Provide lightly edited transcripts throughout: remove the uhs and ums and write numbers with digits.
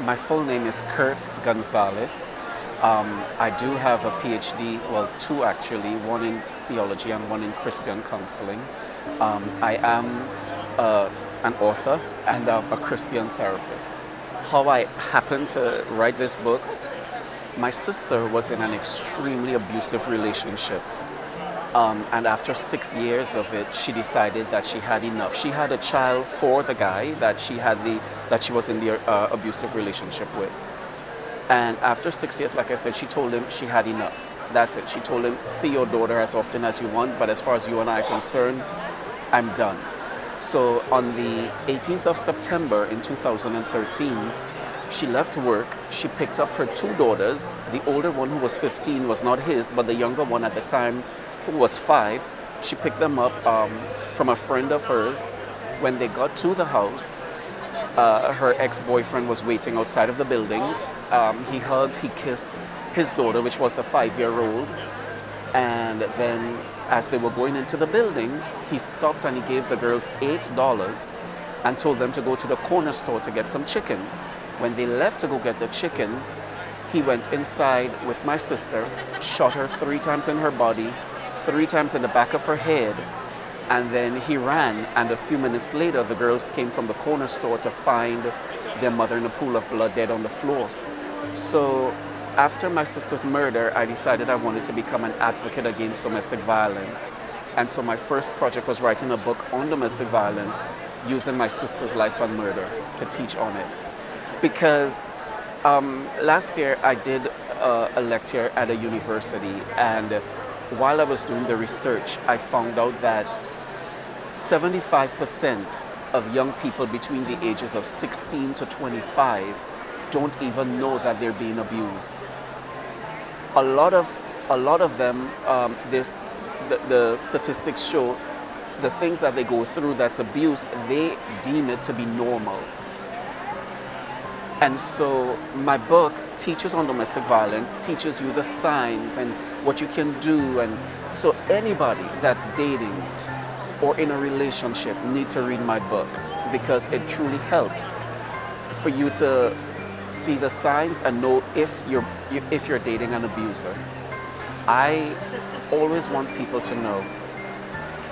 My full name is Kirt Gonzales. I do have a PhD, well, two actually, one in theology and one in Christian counseling. I am an author and a Christian therapist. How I happened to write this book, my sister was in an extremely abusive relationship. And after 6 years of it, she decided that she had enough. She had a child for the guy that she was in the abusive relationship with. And after 6 years, like I said, she told him she had enough. That's it. She told him, see your daughter as often as you want, but as far as you and I are concerned, I'm done. So on the 18th of September in 2013, she left work. She picked up her two daughters. The older one, who was 15, was not his, but the younger one at the time, who was 5, she picked them up from a friend of hers. When they got to the house, her ex-boyfriend was waiting outside of the building. He hugged, he kissed his daughter, which was the 5-year-old. And then as they were going into the building, he stopped and he gave the girls $8 and told them to go to the corner store to get some chicken. When they left to go get the chicken, he went inside with my sister, shot her 3 times in her body, 3 times in the back of her head, and then he ran. And a few minutes later, the girls came from the corner store to find their mother in a pool of blood, dead on the floor. So after my sister's murder, I decided I wanted to become an advocate against domestic violence. And so my first project was writing a book on domestic violence using my sister's life and murder to teach on it. Because last year I did a lecture at a university, and while I was doing the research, I found out that 75% of young people between the ages of 16 to 25 don't even know that they're being abused. A lot of them, the statistics show the things that they go through that's abuse, they deem it to be normal. And so my book teaches on domestic violence, teaches you the signs and what you can do. And so anybody that's dating or in a relationship need to read my book, because it truly helps for you to see the signs and know if you're dating an abuser. I always want people to know,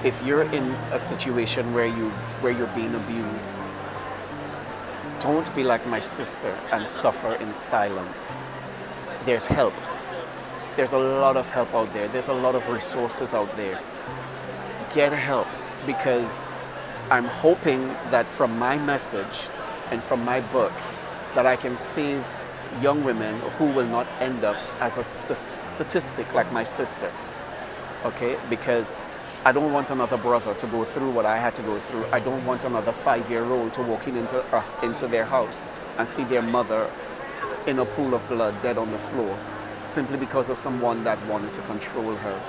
if you're in a situation where you're being abused, don't be like my sister and suffer in silence. There's help. There's a lot of help out there. There's a lot of resources out there. Get help, because I'm hoping that from my message and from my book that I can save young women who will not end up as a statistic like my sister. Okay? Because I don't want another brother to go through what I had to go through. I don't want another 5-year-old to walk into their house and see their mother in a pool of blood, dead on the floor, simply because of someone that wanted to control her.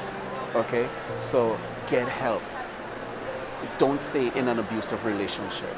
Okay? So get help. Don't stay in an abusive relationship.